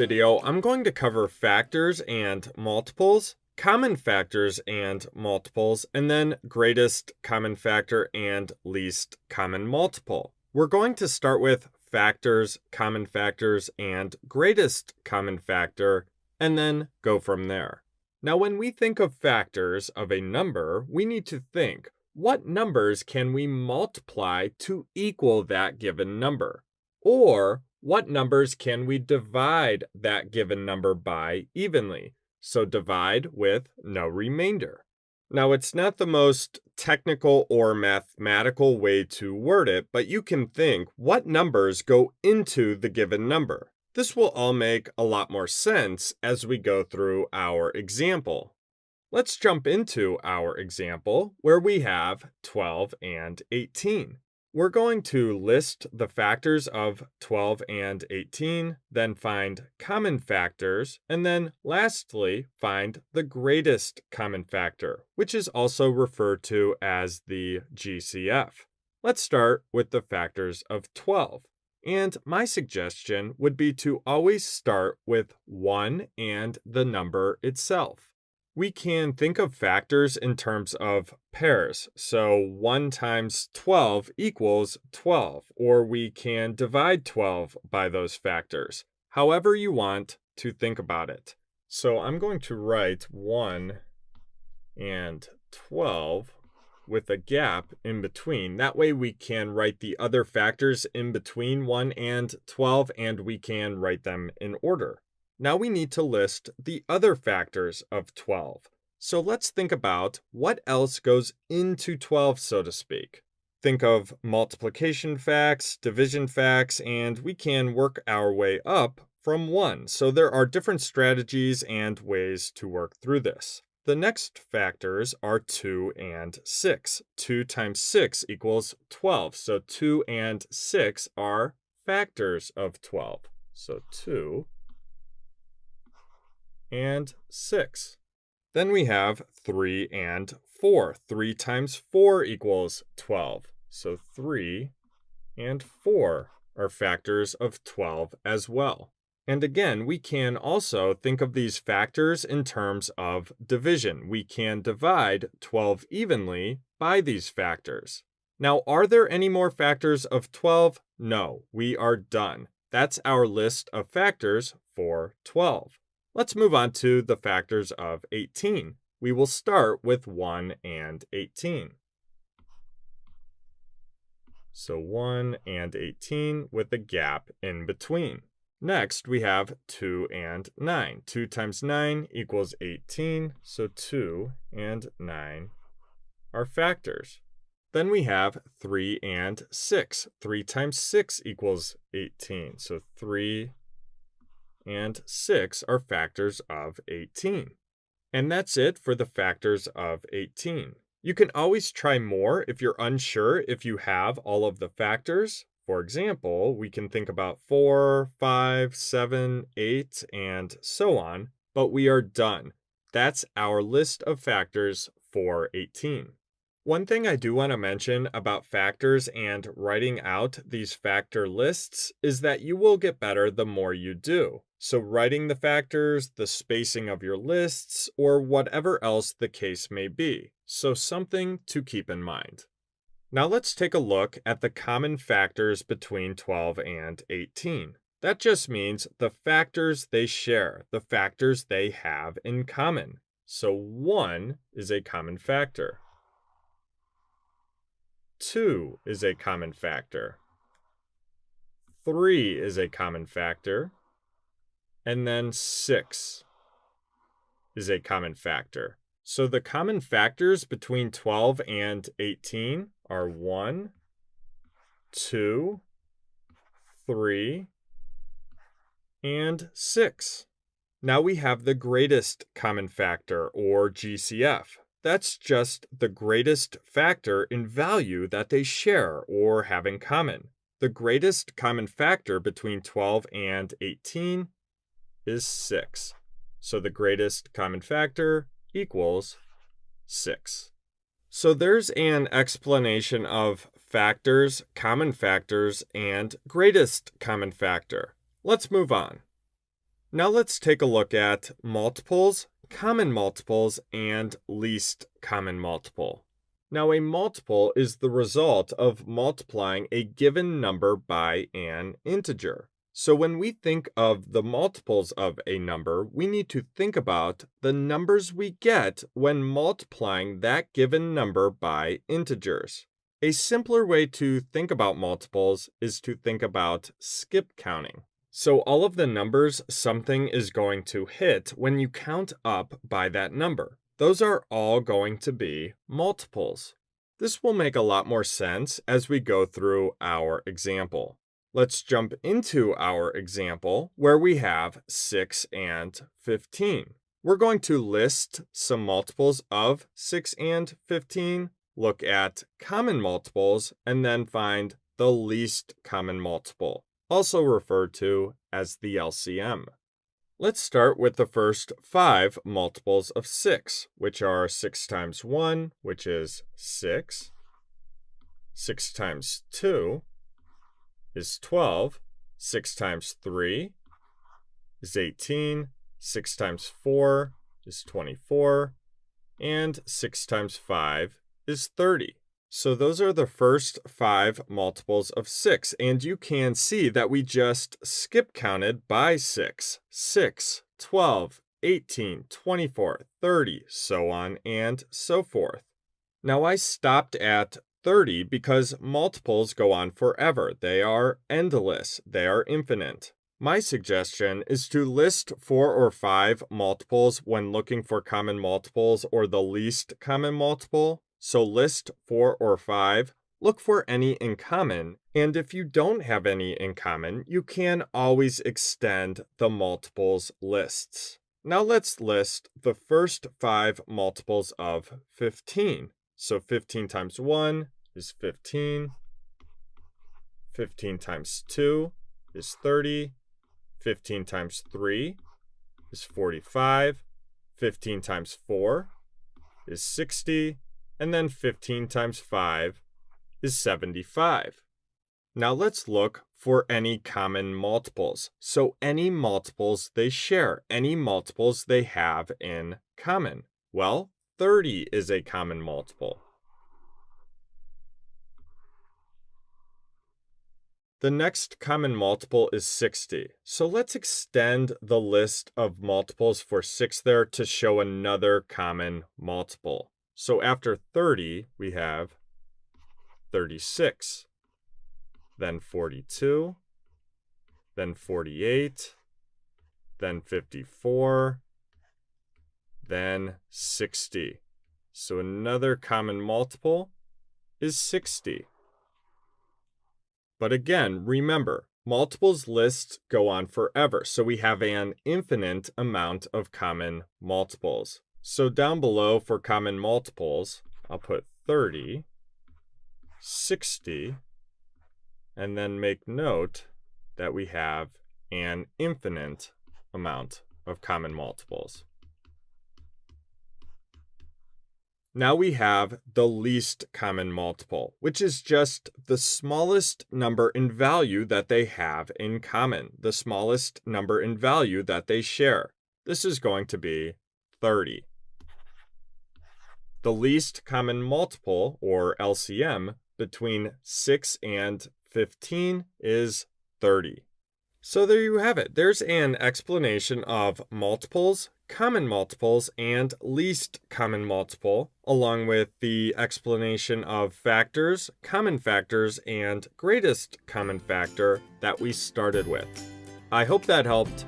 video, I'm going to cover factors and multiples, common factors and multiples, and then greatest common factor and least common multiple. We're going to start with factors, and greatest common factor, and then go from there. Now, when we think of factors of a number, we need to think, what numbers can we multiply to equal that given number? Or what numbers can we divide that given number by evenly? So divide with no remainder. Now, it's not the most technical or mathematical way to word it, but you can think what numbers go into the given number. This will all make a lot more sense as we go through our example. Let's jump into our example where we have 12 and 18. We're going to list the factors of 12 and 18, then find common factors, and then lastly, find the greatest common factor, which is also referred to as the GCF. Let's start with the factors of 12. And my suggestion would be to always start with 1 and the number itself. We can think of factors in terms of pairs. So 1 times 12 equals 12, or we can divide 12 by those factors, however you want to think about it. So I'm going to write 1 and 12 with a gap in between. That way we can write the other factors in between 1 and 12, and we can write them in order. Now we need to list the other factors of 12. So let's think about what else goes into 12, so to speak. Think of multiplication facts, division facts, and we can work our way up from 1. So there are different strategies and ways to work through this. The next factors are 2 and 6. 2 times 6 equals 12. So 2 and 6 are factors of 12. So 2 and 6. Then we have 3 and 4. 3 times 4 equals 12. So 3 and 4 are factors of 12 as well. And again, we can also think of these factors in terms of division. We can divide 12 evenly by these factors. Now, are there any more factors of 12? No, we are done. That's our list of factors for 12. Let's move on to the factors of 18. We will start with 1 and 18. So 1 and 18 with a gap in between. Next, we have 2 and 9. 2 times 9 equals 18. So 2 and 9 are factors. Then we have 3 and 6. 3 times 6 equals 18. So 3 and 6 are factors of 18. And that's it for the factors of 18. You can always try more if you're unsure if you have all of the factors. For example, we can think about 4, 5, 7, 8, and so on, but we are done. That's our list of factors for 18. One thing I do want to mention about factors and writing out these factor lists is that you will get better the more you do. So writing the factors, the spacing of your lists, or whatever else the case may be. So something to keep in mind. Now let's take a look at the common factors between 12 and 18. That just means the factors they share, the factors they have in common. So 1 is a common factor. 2 is a common factor. 3 is a common factor. And then 6 is a common factor. So the common factors between 12 and 18 are 1, 2, 3, and 6. Now we have the greatest common factor, or GCF. That's just the greatest factor in value that they share or have in common. The greatest common factor between 12 and 18 is 6. So the greatest common factor equals 6. So there's an explanation of factors, common factors, and greatest common factor. Let's move on. Now let's take a look at multiples, common multiples, and least common multiple. Now, a multiple is the result of multiplying a given number by an integer. So when we think of the multiples of a number, we need to think about the numbers we get when multiplying that given number by integers. A simpler way to think about multiples is to think about skip counting. So all of the numbers something is going to hit when you count up by that number, those are all going to be multiples. This will make a lot more sense as we go through our example. Let's jump into our example where we have 6 and 15. We're going to list some multiples of 6 and 15, look at common multiples, and then find the least common multiple, also referred to as the LCM. Let's start with the first 5 multiples of 6, which are 6 times 1, which is 6. 6 times 2 is 12. 6 times 3 is 18. 6 times 4 is 24. And 6 times 5 is 30. So those are the first 5 multiples of 6, and you can see that we just skip counted by 6. 6, 12, 18, 24, 30, so on and so forth. Now I stopped at 30 because multiples go on forever. They are endless. They are infinite. My suggestion is to list 4 or 5 multiples when looking for common multiples or the least common multiple. So list 4 or 5, look for any in common, and if you don't have any in common, you can always extend the multiples lists. Now let's list the first 5 multiples of 15. So 15 times 1 is 15. 15 times 2 is 30. 15 times 3 is 45. 15 times 4 is 60. And then 15 times 5 is 75. Now let's look for any common multiples. So any multiples they share, any multiples they have in common. Well, 30 is a common multiple. The next common multiple is 60. So let's extend the list of multiples for 6 there to show another common multiple. So after 30, we have 36, then 42, then 48, then 54, then 60. So another common multiple is 60. But again, remember, multiples lists go on forever, so we have an infinite amount of common multiples. So down below for common multiples, I'll put 30, 60, and then make note that we have an infinite amount of common multiples. Now we have the least common multiple, which is just the smallest number in value that they have in common, the smallest number in value that they share. This is going to be 30. The least common multiple, or LCM, between 6 and 15 is 30. So there you have it. There's an explanation of multiples, common multiples, and least common multiple, along with the explanation of factors, common factors, and greatest common factor that we started with. I hope that helped.